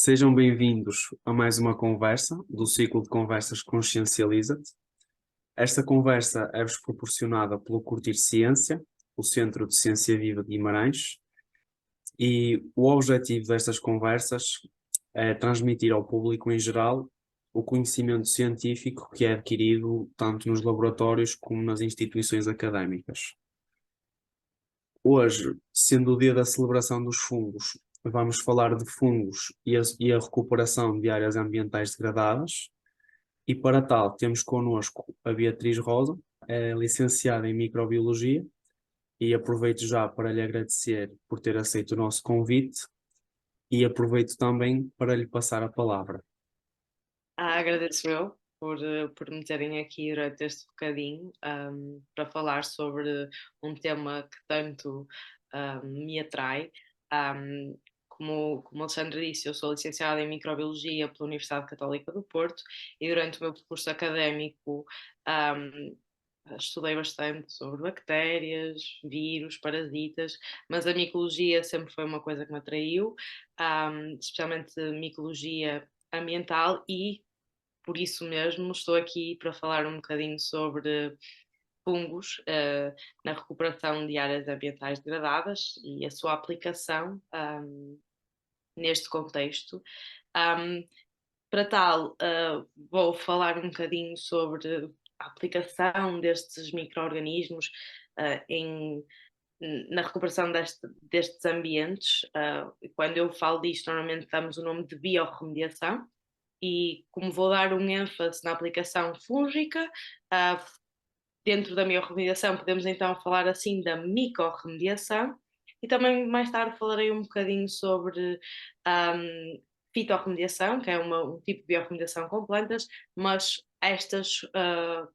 Sejam bem-vindos a mais uma conversa do ciclo de conversas Consciencializa-te. Esta conversa é-vos proporcionada pelo Curtir Ciência, o Centro de Ciência Viva de Guimarães, e o objetivo destas conversas é transmitir ao público em geral o conhecimento científico que é adquirido tanto nos laboratórios como nas instituições académicas. Hoje, sendo o dia da celebração dos fungos, vamos falar de fungos e a recuperação de áreas ambientais degradadas. E para tal, temos connosco a Beatriz Rosa, é licenciada em Microbiologia, e aproveito já para lhe agradecer por ter aceito o nosso convite e aproveito também para lhe passar a palavra. Agradeço eu por me terem aqui durante este bocadinho para falar sobre um tema que tanto me atrai. Como o Alexandre disse, eu sou licenciada em Microbiologia pela Universidade Católica do Porto e durante o meu percurso académico um, estudei bastante sobre bactérias, vírus, parasitas, mas a micologia sempre foi uma coisa que me atraiu, especialmente micologia ambiental e por isso mesmo estou aqui para falar um bocadinho sobre fungos na recuperação de áreas ambientais degradadas e a sua aplicação neste contexto. Um, para tal, vou falar um bocadinho sobre a aplicação destes micro-organismos uh, na recuperação destes ambientes. Quando eu falo disto, normalmente damos o nome de biorremediação, e como vou dar um ênfase na aplicação fúngica, uh, dentro da biorremediação podemos então falar assim da micorremediação, e também mais tarde falarei um bocadinho sobre fitorremediação, que é um tipo de biorremediação com plantas, mas estas,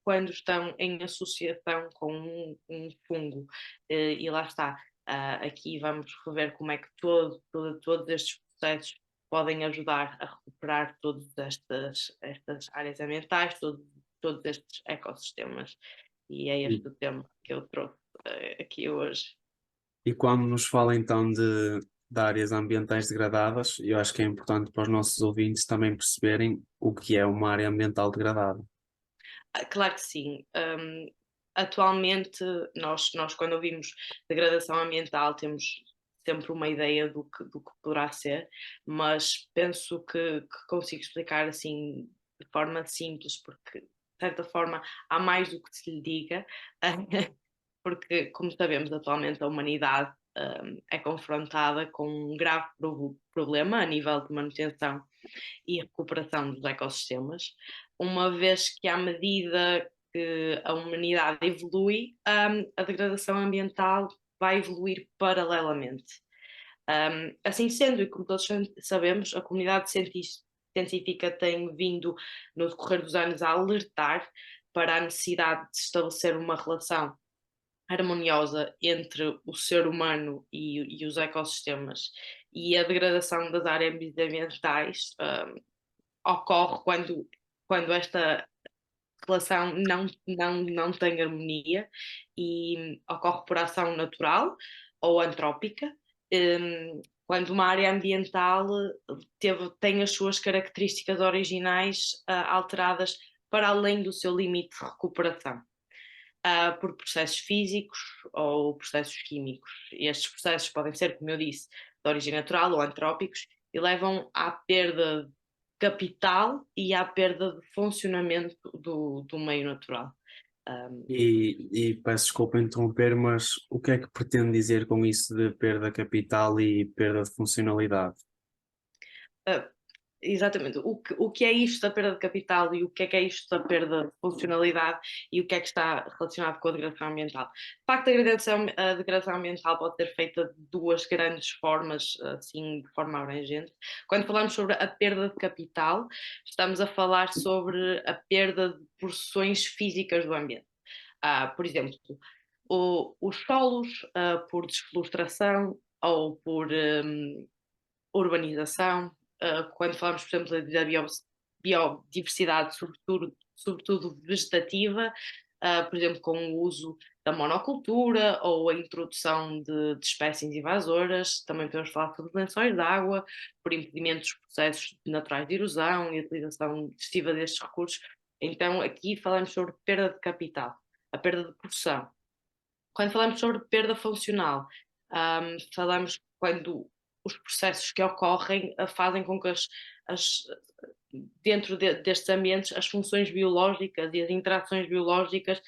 quando estão em associação com um fungo, e lá está, aqui vamos rever como é que todos estes processos podem ajudar a recuperar todas estas áreas ambientais, todos estes ecossistemas. E é E, este o tema que eu trouxe aqui hoje. e quando nos fala então de áreas ambientais degradadas, eu acho que é importante para os nossos ouvintes também perceberem o que é uma área ambiental degradada. Claro que sim. Atualmente, nós, quando ouvimos degradação ambiental, temos sempre uma ideia do que poderá ser, mas penso que consigo explicar assim de forma simples, porque de certa forma há mais do que se lhe diga, porque, como sabemos, atualmente a humanidade é confrontada com um grave problema a nível de manutenção e recuperação dos ecossistemas, uma vez que, à medida que a humanidade evolui, a degradação ambiental vai evoluir paralelamente. Assim sendo, e como todos sabemos, a comunidade científica tem vindo, no decorrer dos anos, a alertar para a necessidade de estabelecer uma relação harmoniosa entre o ser humano e os ecossistemas, e a degradação das áreas ambientais ocorre quando esta relação não tem harmonia, e ocorre por ação natural ou antrópica, quando uma área ambiental tem as suas características originais alteradas para além do seu limite de recuperação, por processos físicos ou processos químicos. E estes processos podem ser, como eu disse, de origem natural ou antrópicos, e levam à perda de capital e à perda de funcionamento do meio natural. Um, E peço desculpa interromper, mas o que é que pretende dizer com isso de perda de capital e perda de funcionalidade? uh, Exatamente. O que é isto da perda de capital e o que é isto da perda de funcionalidade e o que é que está relacionado com a degradação ambiental? De facto, a degradação ambiental pode ser feita de duas grandes formas, assim, de forma abrangente. Quando falamos sobre a perda de capital, estamos a falar sobre a perda de porções físicas do ambiente. Por exemplo, os solos, por desflorestação ou por urbanização, quando falamos, por exemplo, da biodiversidade, sobretudo vegetativa, por exemplo, com o uso da monocultura ou a introdução de espécies invasoras. Também podemos falar sobre retenções de água, por impedimento dos processos naturais de erosão e utilização excessiva destes recursos. Então, aqui falamos sobre perda de capital, a perda de produção. Quando falamos sobre perda funcional, falamos quando os processos que ocorrem fazem com que dentro destes ambientes as funções biológicas e as interações biológicas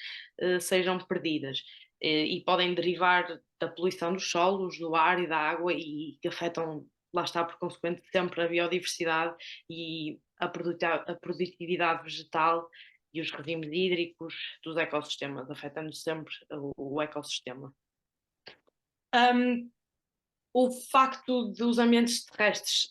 sejam perdidas e podem derivar da poluição dos solos, do ar e da água e que afetam, lá está, por consequente, sempre a biodiversidade e a produtividade vegetal e os regimes hídricos dos ecossistemas, afetando sempre o ecossistema. O facto dos ambientes terrestres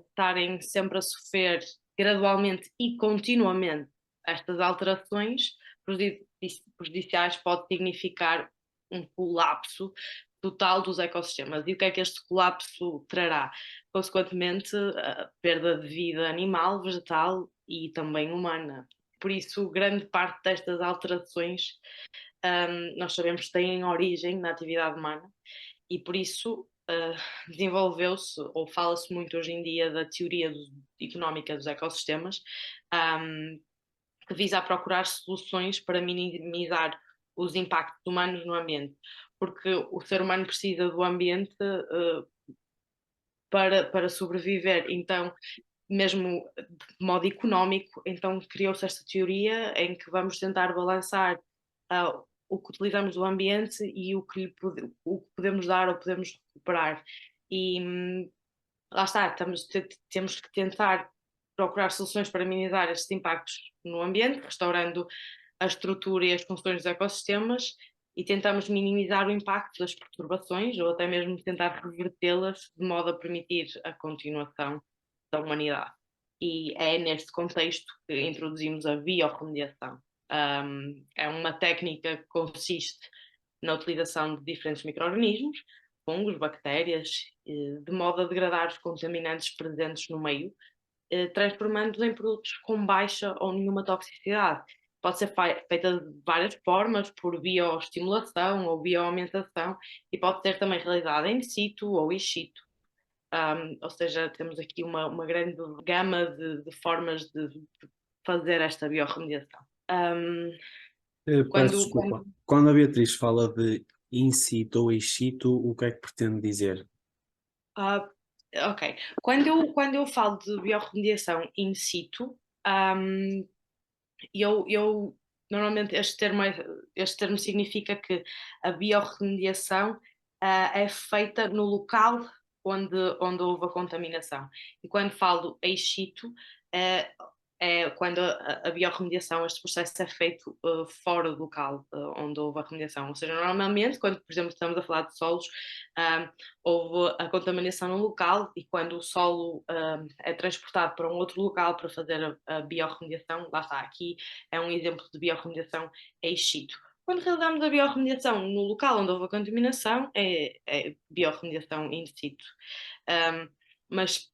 estarem sempre a sofrer gradualmente e continuamente estas alterações prejudiciais pode significar um colapso total dos ecossistemas. E o que é que este colapso trará? Consequentemente, a perda de vida animal, vegetal e também humana. Por isso, grande parte destas alterações nós sabemos que têm origem na atividade humana e por isso desenvolveu-se, ou fala-se muito hoje em dia da teoria económica dos ecossistemas, que visa a procurar soluções para minimizar os impactos humanos no ambiente, porque o ser humano precisa do ambiente para sobreviver, então mesmo de modo económico, então criou-se esta teoria em que vamos tentar balançar o que utilizamos do ambiente e o que podemos dar ou podemos recuperar. E lá está, temos que tentar procurar soluções para minimizar estes impactos no ambiente, restaurando a estrutura e as funções dos ecossistemas e tentamos minimizar o impacto das perturbações ou até mesmo tentar revertê-las de modo a permitir a continuação da humanidade. E é neste contexto que introduzimos a biorremediação. É uma técnica que consiste na utilização de diferentes micro-organismos, fungos, bactérias, de modo a degradar os contaminantes presentes no meio, transformando-os em produtos com baixa ou nenhuma toxicidade. Pode ser feita de várias formas, por bioestimulação ou bioaumentação, e pode ser também realizada in situ ou in situ. Ou seja, temos aqui uma grande gama de formas de fazer esta biorremediação. Peço desculpa. Quando a Beatriz fala de in situ ou ex situ, o que é que pretende dizer? Ok. Quando eu falo de biorremediação in situ, eu normalmente este termo significa que a biorremediação é feita no local onde houve a contaminação. E quando falo ex situ, é quando a biorremediação, este processo é feito fora do local onde houve a remediação. Ou seja, normalmente, quando, por exemplo, estamos a falar de solos, houve a contaminação no local e quando o solo é transportado para um outro local para fazer a biorremediação, lá está, aqui é um exemplo de biorremediação ex situ. Quando realizamos a biorremediação no local onde houve a contaminação, é biorremediação in situ. Mas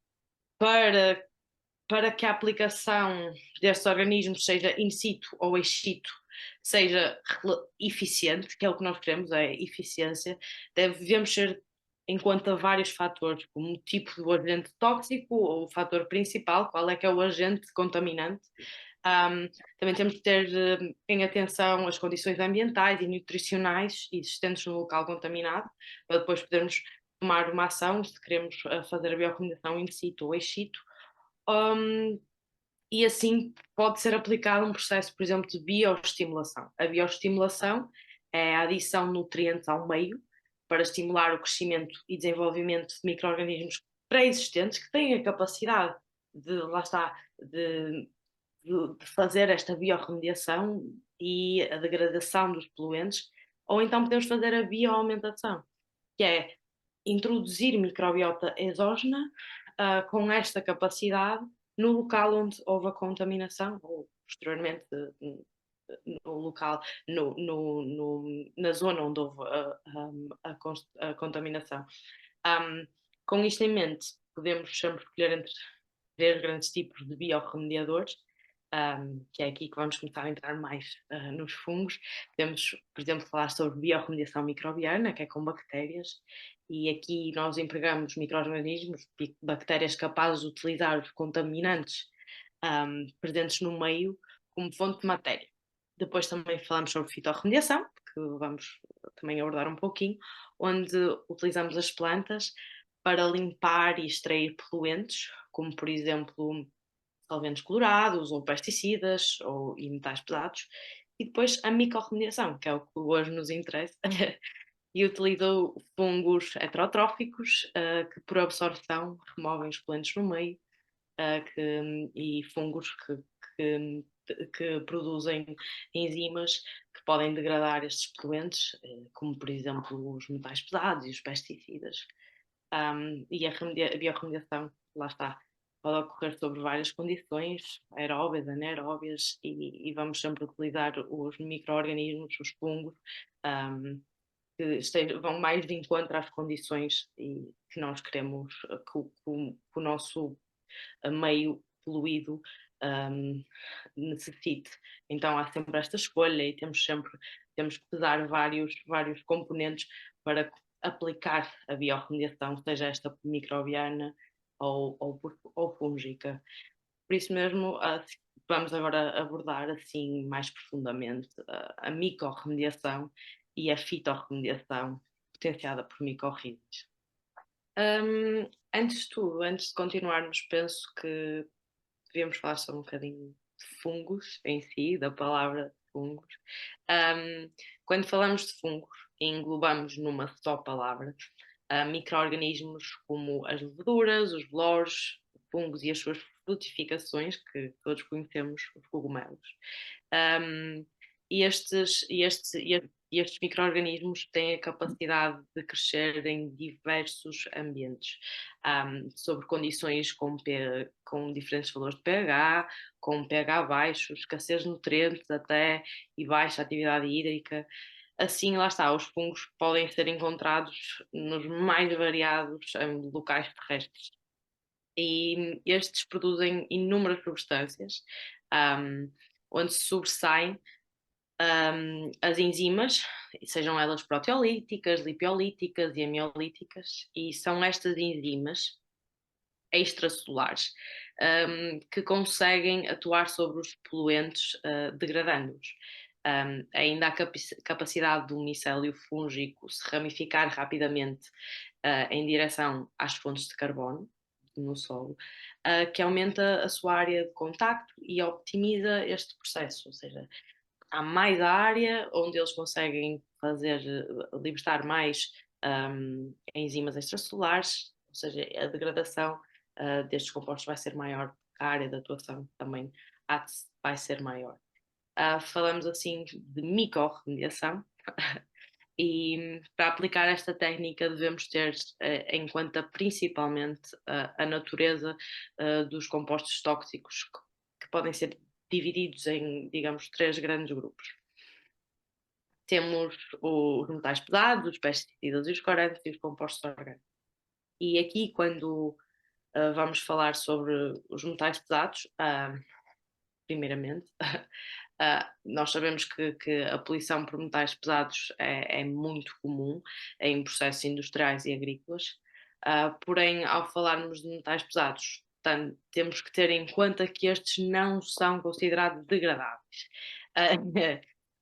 para que a aplicação destes organismos seja in situ ou ex situ, seja eficiente, que é o que nós queremos, é eficiência, devemos ter em conta vários fatores, como o tipo do agente tóxico ou o fator principal, qual é que é o agente contaminante. Também temos que ter em atenção as condições ambientais e nutricionais existentes no local contaminado, para depois podermos tomar uma ação se queremos fazer a biorremediação in situ ou ex situ. E assim pode ser aplicado um processo, por exemplo, de bioestimulação. A bioestimulação é a adição de nutrientes ao meio para estimular o crescimento e desenvolvimento de micro-organismos pré-existentes que têm a capacidade de, lá está, de fazer esta biorremediação e a degradação dos poluentes, ou então podemos fazer a bioaumentação, que é introduzir microbiota exógena com esta capacidade no local onde houve a contaminação, ou posteriormente no local, na zona onde houve a contaminação. Com isto em mente, podemos sempre escolher entre três grandes tipos de biorremediadores, que é aqui que vamos começar a entrar mais nos fungos. Podemos, por exemplo, falar sobre biorremediação microbiana, que é com bactérias, e aqui nós empregamos micro-organismos, bactérias capazes de utilizar os contaminantes presentes no meio como fonte de matéria. Depois também falamos sobre fitorremediação, que vamos também abordar um pouquinho, onde utilizamos as plantas para limpar e extrair poluentes, como por exemplo solventes colorados, ou pesticidas, e metais pesados. E depois a micorremediação, que é o que hoje nos interessa, e utilizam fungos heterotróficos que por absorção removem os poluentes no meio e fungos que produzem enzimas que podem degradar estes poluentes, como por exemplo os metais pesados e os pesticidas. E a biorremediação, lá está, pode ocorrer sobre várias condições, aeróbias, anaeróbias, e vamos sempre utilizar os micro-organismos, os fungos, que vão mais de encontro às condições e que nós queremos que o nosso meio poluído necessite. Então há sempre esta escolha e temos que pesar vários componentes para aplicar a biorremediação, seja esta microbiana ou fúngica. Por isso mesmo, vamos agora abordar assim mais profundamente a micorremediação e a fitorremediação potenciada por micorrízes. Antes de tudo, antes de continuarmos, penso que devíamos falar só um bocadinho de fungos em si, da palavra fungos. Quando falamos de fungos, englobamos numa só palavra micro-organismos como as leveduras, os bolores, fungos e as suas frutificações, que todos conhecemos, os cogumelos. Um, estes micro-organismos têm a capacidade de crescer em diversos ambientes, sobre condições com diferentes valores de pH, com pH baixo, escassez de nutrientes até e baixa atividade hídrica. Assim, lá está, os fungos podem ser encontrados nos mais variados locais terrestres. E estes produzem inúmeras substâncias, onde se sobressaem as enzimas, sejam elas proteolíticas, lipiolíticas e amiolíticas, e são estas enzimas extracelulares que conseguem atuar sobre os poluentes degradando-os. Ainda há capacidade do micélio fúngico se ramificar rapidamente em direção às fontes de carbono no solo, que aumenta a sua área de contacto e optimiza este processo, ou seja, há mais área onde eles conseguem libertar mais enzimas extracelulares, ou seja, a degradação destes compostos vai ser maior, a área de atuação também vai ser maior. Falamos assim de micorremediação e para aplicar esta técnica devemos ter em conta principalmente a natureza dos compostos tóxicos que podem ser divididos em, digamos, 3 grandes grupos. Temos os metais pesados, os pesticidas e os corantes e os compostos orgânicos. E aqui, quando vamos falar sobre os metais pesados, primeiramente, nós sabemos que a poluição por metais pesados é muito comum em processos industriais e agrícolas, porém, ao falarmos de metais pesados, temos que ter em conta que estes não são considerados degradáveis.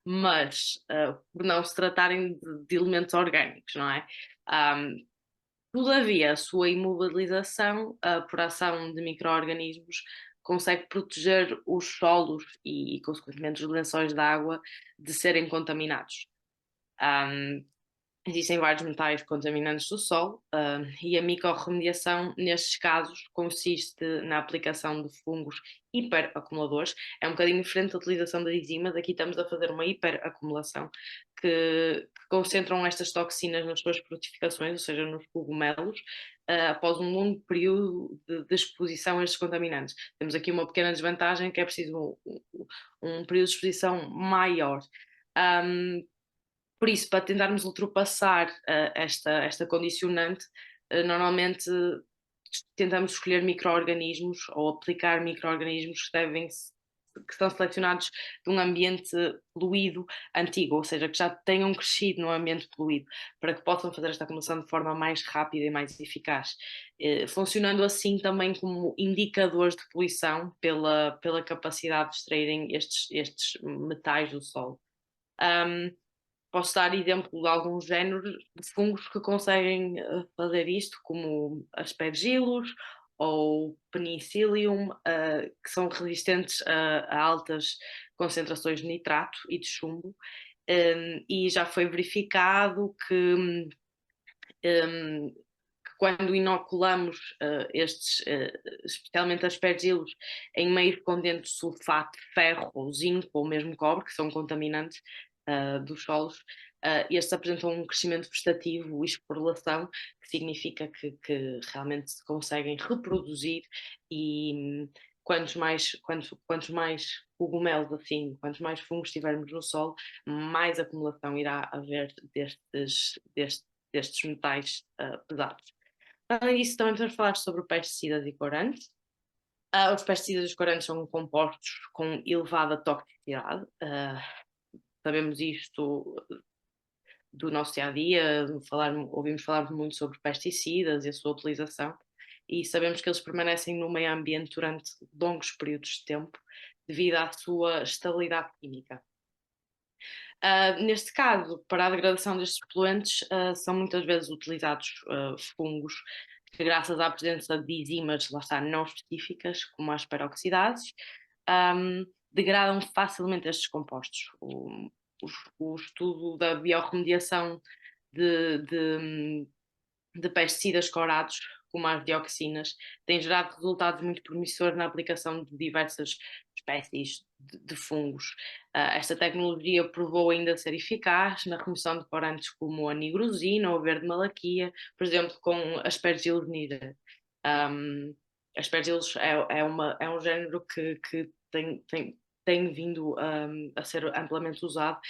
Mas por não se tratarem de elementos orgânicos, não é? Todavia, a sua imobilização por ação de micro-organismos consegue proteger os solos e, consequentemente, os lençóis de água de serem contaminados. Existem vários metais contaminantes do solo e a micorremediação, nestes casos, consiste na aplicação de fungos hiperacumuladores. É um bocadinho diferente da utilização das enzimas, aqui estamos a fazer uma hiperacumulação que concentram estas toxinas nas suas frutificações, ou seja, nos cogumelos, após um longo período de exposição a estes contaminantes. Temos aqui uma pequena desvantagem, que é preciso um período de exposição maior. Por isso, para tentarmos ultrapassar esta condicionante, normalmente tentamos escolher micro-organismos ou aplicar micro-organismos que devem que são selecionados de um ambiente poluído antigo, ou seja, que já tenham crescido num ambiente poluído, para que possam fazer esta acumulação de forma mais rápida e mais eficaz, funcionando assim também como indicadores de poluição pela capacidade de extraírem estes metais do solo. Posso dar exemplo de alguns géneros de fungos que conseguem fazer isto, como aspergillus ou penicillium, que são resistentes a altas concentrações de nitrato e de chumbo, e já foi verificado que quando inoculamos especialmente aspergillus, em meios contendo sulfato de ferro, ou zinco ou mesmo cobre, que são contaminantes dos solos, estes apresentam um crescimento vegetativo e esporulação, que significa que realmente se conseguem reproduzir e quantos mais cogumelos assim, quantos mais fungos tivermos no solo, mais acumulação irá haver destes metais pesados. Além disso, também podemos falar sobre pesticidas e corantes. Os pesticidas e os corantes são compostos com elevada toxicidade. Sabemos isto do nosso dia a dia, ouvimos falar muito sobre pesticidas e a sua utilização, e sabemos que eles permanecem no meio ambiente durante longos períodos de tempo devido à sua estabilidade química. Neste caso, para a degradação destes poluentes, são muitas vezes utilizados fungos que, graças à presença de enzimas, lá está, não específicas, como as peroxidases, degradam facilmente estes compostos. O estudo da biorremediação de pesticidas corados, como as dioxinas, tem gerado resultados muito promissores na aplicação de diversas espécies de fungos. Esta tecnologia provou ainda ser eficaz na remoção de corantes como a nigrosina ou a verde-malaquia, por exemplo, com Aspergillus niger. Aspergillus é um género que tem vindo a ser amplamente usado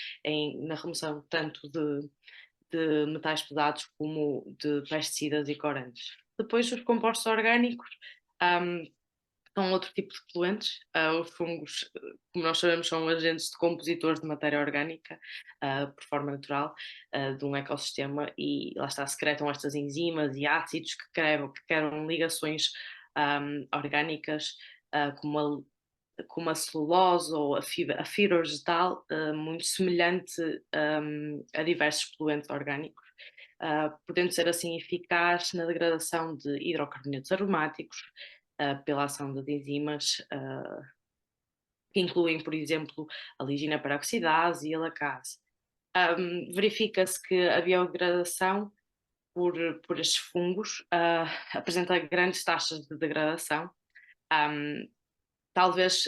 na remoção tanto de metais pesados como de pesticidas e corantes. Depois, os compostos orgânicos são outro tipo de poluentes. Os fungos, como nós sabemos, são agentes decompositores de matéria orgânica, por forma natural, de um ecossistema, e lá está, secretam estas enzimas e ácidos que criam ligações orgânicas, como a celulose ou a fibra vegetal, muito semelhante a diversos poluentes orgânicos, podendo ser assim eficaz na degradação de hidrocarbonetos aromáticos pela ação das enzimas, que incluem, por exemplo, a ligina peroxidase e a lacase. Verifica-se que a biodegradação por estes fungos apresenta grandes taxas de degradação. Talvez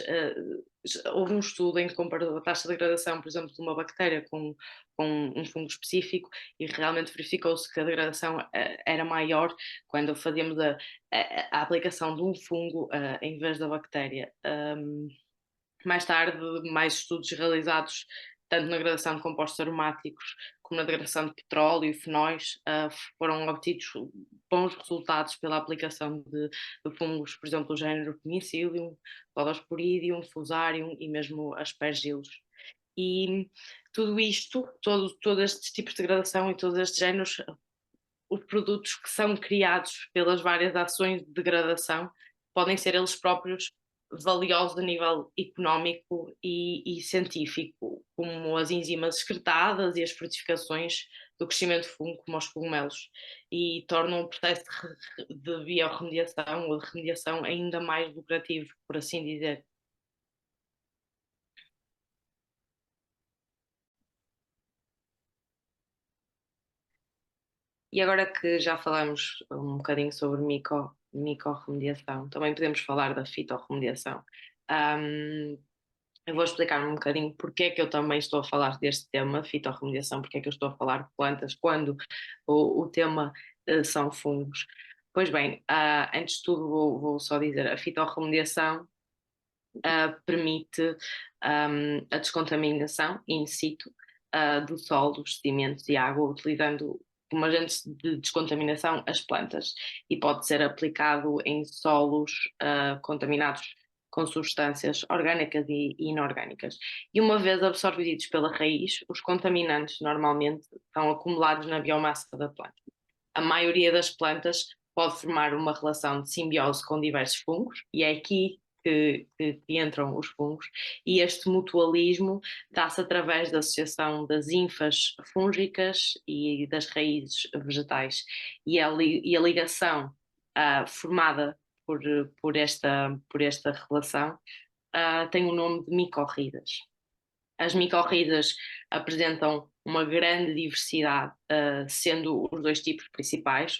houve um estudo em que comparou a taxa de degradação, por exemplo, de uma bactéria com um fungo específico, e realmente verificou-se que a degradação era maior quando fazíamos a aplicação de um fungo em vez da bactéria. Mais tarde, mais estudos realizados tanto na degradação de compostos aromáticos como na degradação de petróleo e fenóis, foram obtidos bons resultados pela aplicação de fungos, por exemplo, do género Penicillium, Clodosporidium, Fusarium e mesmo Aspergillus. E tudo isto, todos estes tipos de degradação e todos estes géneros, os produtos que são criados pelas várias ações de degradação, podem ser eles próprios valiosos a nível económico e científico, como as enzimas excretadas e as frutificações do crescimento de fungo, como os cogumelos, e tornam o processo de biorremediação ou de remediação ainda mais lucrativo, por assim dizer. E agora que já falamos um bocadinho sobre micorremediação, também podemos falar da fitorremediação. Eu vou explicar um bocadinho porque é que eu também estou a falar deste tema, fitorremediação, porque é que eu estou a falar de plantas quando o tema são fungos. Pois bem, antes de tudo vou só dizer, a fitorremediação permite a descontaminação in situ do solo, dos sedimentos e água, utilizando como agentes de descontaminação as plantas, e pode ser aplicado em solos contaminados com substâncias orgânicas e inorgânicas. E uma vez absorvidos pela raiz, os contaminantes normalmente estão acumulados na biomassa da planta. A maioria das plantas pode formar uma relação de simbiose com diversos fungos, e é aqui que entram os fungos, e este mutualismo dá-se através da associação das hifas fúngicas e das raízes vegetais, e a ligação formada por esta relação tem o nome de micorridas. As micorridas apresentam uma grande diversidade, sendo os dois tipos principais,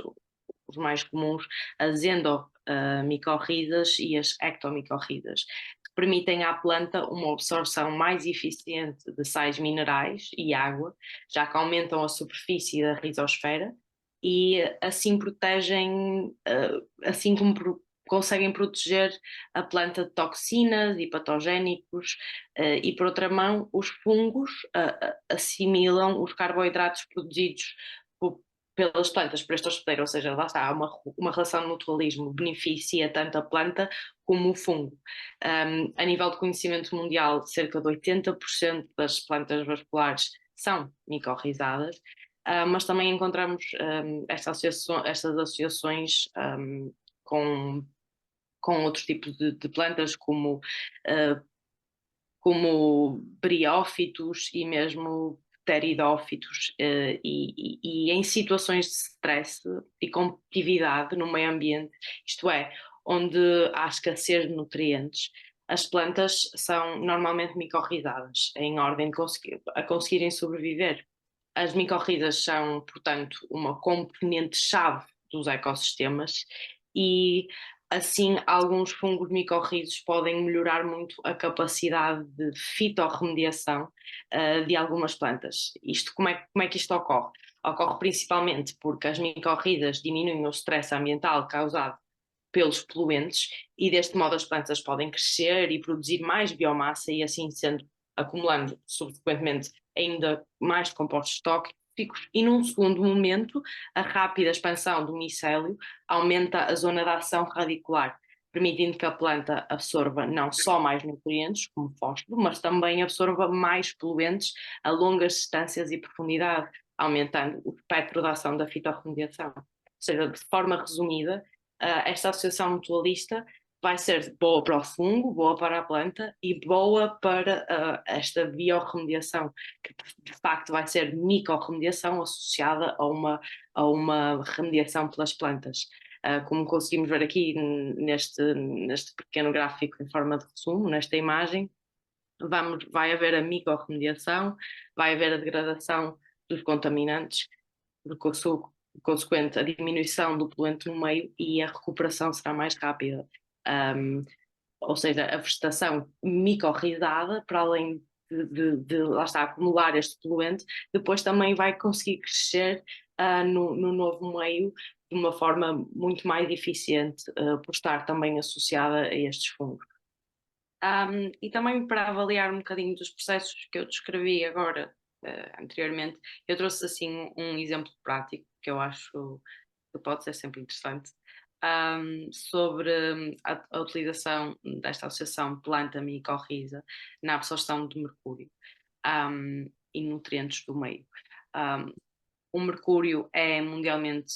os mais comuns, as endomicorridas e as ectomicorridas, que permitem à planta uma absorção mais eficiente de sais minerais e água, já que aumentam a superfície da rizosfera e assim protegem, assim como conseguem proteger a planta de toxinas e patogénicos, e por outra mão, os fungos assimilam os carboidratos produzidos pelas plantas por este hospedeiro, ou seja, lá está, há uma relação de mutualismo, beneficia tanto a planta como o fungo. A nível de conhecimento mundial, cerca de 80% das plantas vasculares são micorrizadas, mas também encontramos estas associações com outros tipos de plantas, como briófitos e mesmo pteridófitos, e em situações de stress e competitividade no meio ambiente, isto é, onde há escassez de nutrientes, as plantas são normalmente micorrizadas, em ordem de conseguirem sobreviver. As micorridas são, portanto, uma componente-chave dos ecossistemas e, assim, alguns fungos micorrizos podem melhorar muito a capacidade de fitorremediação de algumas plantas. Como é que isto ocorre? Ocorre principalmente porque as micorridas diminuem o stress ambiental causado pelos poluentes e deste modo as plantas podem crescer e produzir mais biomassa e assim sendo acumulando subsequentemente ainda mais compostos tóxicos e num segundo momento a rápida expansão do micélio aumenta a zona de ação radicular, permitindo que a planta absorva não só mais nutrientes, como fósforo, mas também absorva mais poluentes a longas distâncias e profundidade, aumentando o espectro de ação da fitorremediação. Ou seja, de forma resumida, esta associação mutualista vai ser boa para o fungo, boa para a planta e boa para esta biorremediação, que de facto vai ser micorremediação associada a uma remediação pelas plantas. Como conseguimos ver aqui neste pequeno gráfico em forma de resumo, nesta imagem, vai haver a micorremediação, vai haver a degradação dos contaminantes, consequente a diminuição do poluente no meio e a recuperação será mais rápida. Ou seja, a vegetação micorrizada, para além de lá está, acumular este poluente, depois também vai conseguir crescer no novo meio de uma forma muito mais eficiente, por estar também associada a estes fungos. E também para avaliar um bocadinho dos processos que eu descrevi agora, anteriormente, eu trouxe assim um exemplo prático que eu acho que pode ser sempre interessante, sobre a utilização desta associação planta-micorriza na absorção de mercúrio e nutrientes do meio. O mercúrio é mundialmente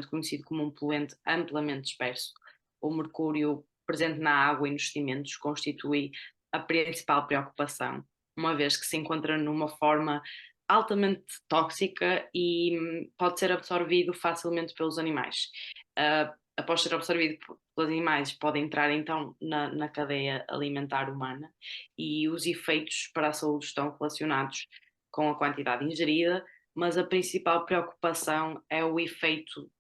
conhecido como um poluente amplamente disperso. O mercúrio presente na água e nos sedimentos constitui a principal preocupação, uma vez que se encontra numa forma altamente tóxica e pode ser absorvido facilmente pelos animais. Após ser absorvido pelos animais, pode entrar então na cadeia alimentar humana e os efeitos para a saúde estão relacionados com a quantidade ingerida, mas a principal preocupação é o efeito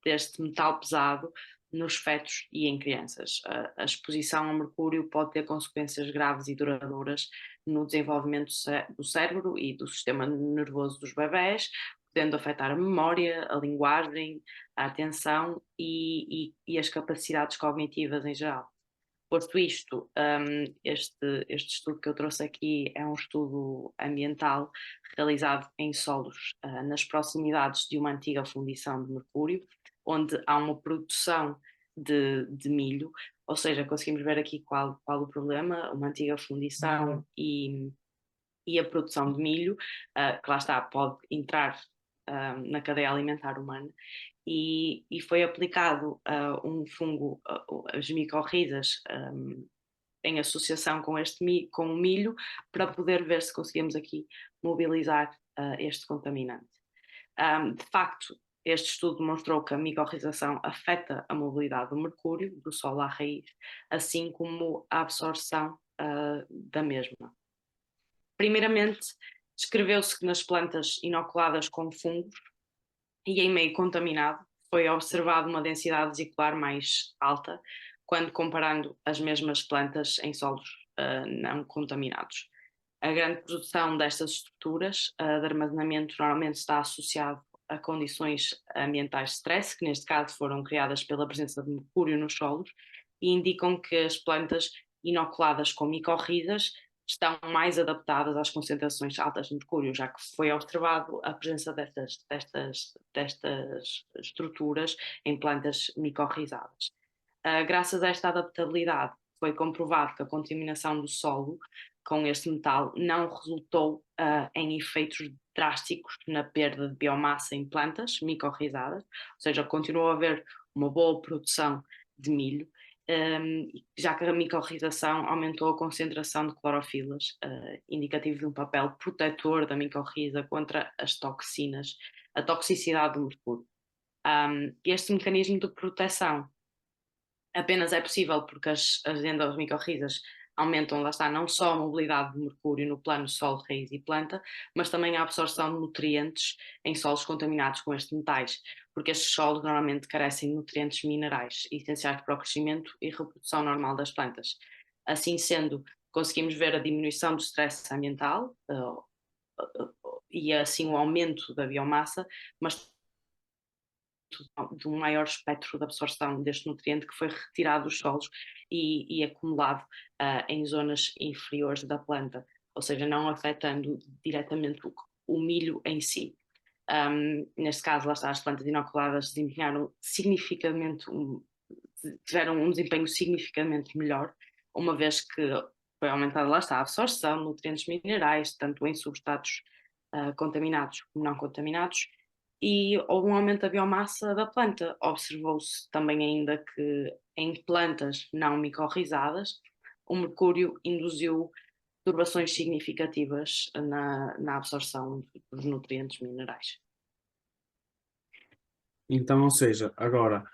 deste metal pesado nos fetos e em crianças. A exposição ao mercúrio pode ter consequências graves e duradouras no desenvolvimento do cérebro e do sistema nervoso dos bebés, podendo afetar a memória, a linguagem, a atenção e as capacidades cognitivas em geral. Posto isto, este estudo que eu trouxe aqui é um estudo ambiental realizado em solos nas proximidades de uma antiga fundição de mercúrio, onde há uma produção de milho, ou seja, conseguimos ver aqui qual o problema, uma antiga fundição e a produção de milho, que lá está, pode entrar na cadeia alimentar humana, e foi aplicado um fungo, as micorrizas, em associação com o milho, para poder ver se conseguimos aqui mobilizar este contaminante. De facto, este estudo demonstrou que a micorrização afeta a mobilidade do mercúrio do solo à raiz, assim como a absorção da mesma. Primeiramente, descreveu-se que nas plantas inoculadas com fungos e em meio contaminado foi observada uma densidade vesicular mais alta quando comparando as mesmas plantas em solos não contaminados. A grande produção destas estruturas de armazenamento normalmente está associado a condições ambientais de stress, que neste caso foram criadas pela presença de mercúrio nos solos, e indicam que as plantas inoculadas com micorrizas estão mais adaptadas às concentrações altas de mercúrio, já que foi observado a presença destas estruturas em plantas micorrizadas. Graças a esta adaptabilidade, foi comprovado que a contaminação do solo com este metal não resultou em efeitos drásticos na perda de biomassa em plantas micorrizadas, ou seja, continuou a haver uma boa produção de milho, já que a micorrização aumentou a concentração de clorofilas, indicativo de um papel protetor da micorriza contra as toxinas, a toxicidade do mercúrio. Este mecanismo de proteção apenas é possível porque as endomicorrizas aumentam, lá está, não só a mobilidade de mercúrio no plano solo, raiz e planta, mas também a absorção de nutrientes em solos contaminados com estes metais, porque estes solos normalmente carecem de nutrientes minerais essenciais para o crescimento e reprodução normal das plantas. Assim sendo, conseguimos ver a diminuição do stress ambiental e assim o aumento da biomassa, mas de um maior espectro de absorção deste nutriente que foi retirado dos solos e acumulado em zonas inferiores da planta, ou seja, não afetando diretamente o milho em si. Neste caso, lá está, as plantas inoculadas desempenharam tiveram um desempenho significativamente melhor, uma vez que foi aumentada, lá está, a absorção de nutrientes minerais, tanto em substratos contaminados como não contaminados, e houve um aumento da biomassa da planta. Observou-se também ainda que em plantas não micorrizadas, o mercúrio induziu perturbações significativas na absorção dos nutrientes minerais. Então, ou seja, agora,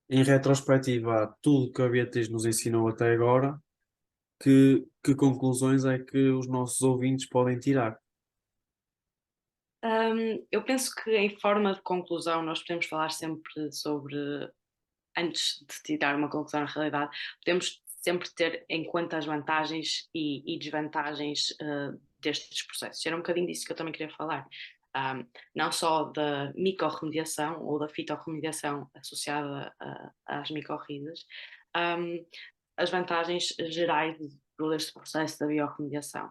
em retrospectiva a tudo que a Beatriz nos ensinou até agora, que conclusões é que os nossos ouvintes podem tirar? Eu penso que em forma de conclusão nós podemos falar sempre sobre, antes de tirar uma conclusão na realidade, podemos sempre ter em conta as vantagens e desvantagens destes processos. Era um bocadinho disso que eu também queria falar. Não só da micorremediação ou da fitorremediação associada às micorrizas, as vantagens gerais deste processo da biorremediação.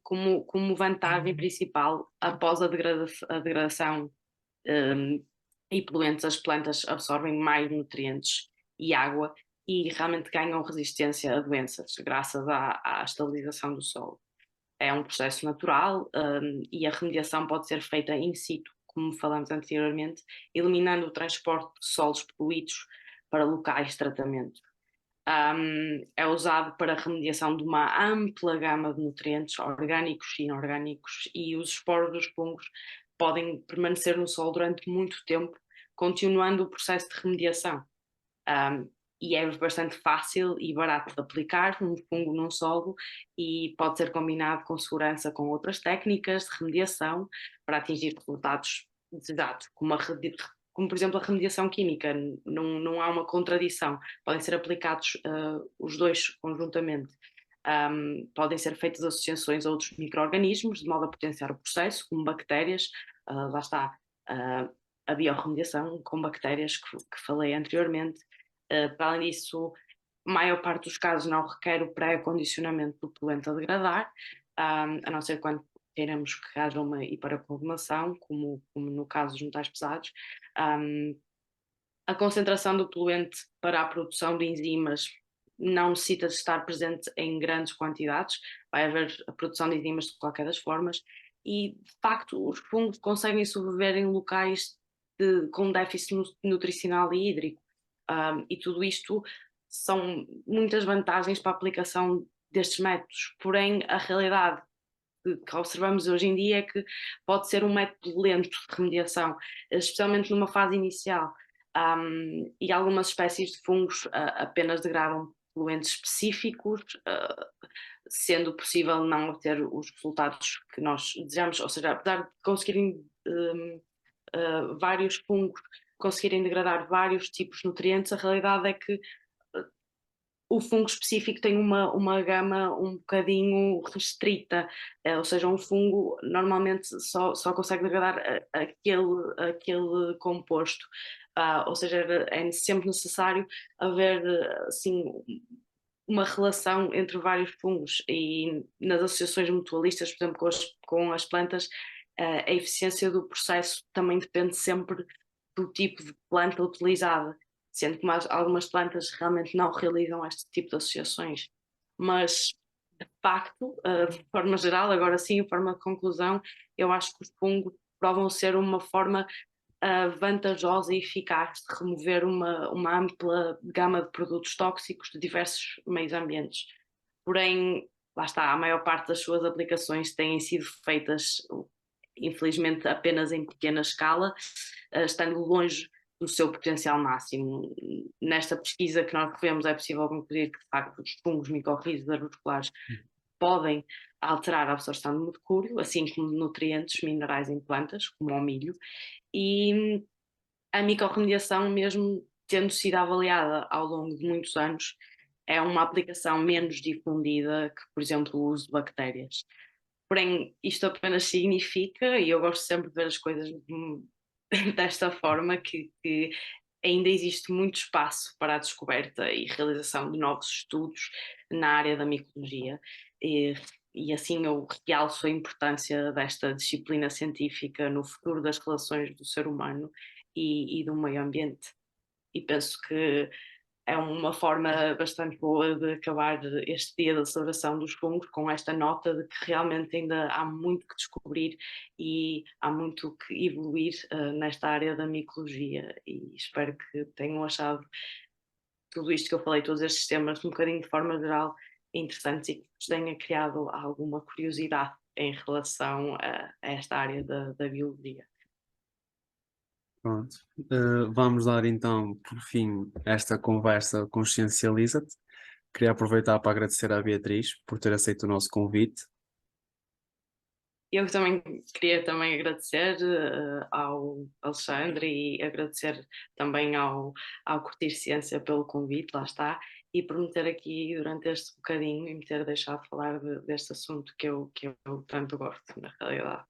Como vantagem principal, após a degradação e poluentes, as plantas absorvem mais nutrientes e água e realmente ganham resistência a doenças, graças à estabilização do solo. É um processo natural e a remediação pode ser feita in situ, como falamos anteriormente, eliminando o transporte de solos poluídos para locais de tratamento. É usado para a remediação de uma ampla gama de nutrientes orgânicos e inorgânicos, e os esporos dos fungos podem permanecer no solo durante muito tempo, continuando o processo de remediação. E é bastante fácil e barato de aplicar um fungo num solo e pode ser combinado com segurança com outras técnicas de remediação para atingir resultados desejados, como por exemplo a remediação química. Não há uma contradição, podem ser aplicados os dois conjuntamente. Podem ser feitas associações a outros micro-organismos de modo a potenciar o processo, como bactérias, lá está a biorremediação com bactérias que falei anteriormente. Para além disso, a maior parte dos casos não requer o pré-acondicionamento do poluente a degradar, a não ser quando queiramos que haja uma hiperaconjugação, como no caso dos metais pesados. A concentração do poluente para a produção de enzimas não necessita de estar presente em grandes quantidades, vai haver a produção de enzimas de qualquer das formas, e de facto os fungos conseguem sobreviver em locais com déficit nutricional e hídrico. E tudo isto são muitas vantagens para a aplicação destes métodos, porém a realidade que observamos hoje em dia é que pode ser um método lento de remediação, especialmente numa fase inicial. E algumas espécies de fungos apenas degradam poluentes específicos, sendo possível não obter os resultados que nós desejamos, ou seja, apesar de conseguirem vários fungos conseguirem degradar vários tipos de nutrientes, a realidade é que o fungo específico tem uma gama um bocadinho restrita, ou seja, um fungo normalmente só consegue degradar aquele composto, ou seja, é sempre necessário haver assim, uma relação entre vários fungos e nas associações mutualistas, por exemplo, com as plantas, a eficiência do processo também depende sempre do tipo de planta utilizada, sendo que algumas plantas realmente não realizam este tipo de associações. Mas, de facto, de forma geral, agora sim, em forma de conclusão, eu acho que os fungos provam ser uma forma vantajosa e eficaz de remover uma ampla gama de produtos tóxicos de diversos meios ambientes. Porém, lá está, a maior parte das suas aplicações têm sido feitas, infelizmente, apenas em pequena escala, estando longe do seu potencial máximo. Nesta pesquisa que nós fizemos é possível concluir que, de facto, os fungos micorrízos arbusculares podem alterar a absorção de mercúrio, assim como de nutrientes minerais em plantas, como o milho, e a micorremediação, mesmo tendo sido avaliada ao longo de muitos anos, é uma aplicação menos difundida que, por exemplo, o uso de bactérias. Porém, isto apenas significa, e eu gosto sempre de ver as coisas desta forma, que ainda existe muito espaço para a descoberta e realização de novos estudos na área da micologia. E assim eu realço a importância desta disciplina científica no futuro das relações do ser humano e do meio ambiente. E penso que é uma forma bastante boa de acabar este dia da celebração dos fungos com esta nota de que realmente ainda há muito que descobrir e há muito que evoluir nesta área da micologia, e espero que tenham achado tudo isto que eu falei, todos estes temas, um bocadinho de forma geral, interessantes e que vos tenha criado alguma curiosidade em relação a esta área da biologia. Pronto. Vamos dar então, por fim, esta conversa Consciencializa-te. Queria aproveitar para agradecer à Beatriz por ter aceito o nosso convite. Eu também queria também agradecer ao Alexandre e agradecer também ao Curtir Ciência pelo convite, lá está, e por me ter aqui durante este bocadinho e me ter deixado falar deste assunto que eu tanto gosto, na realidade.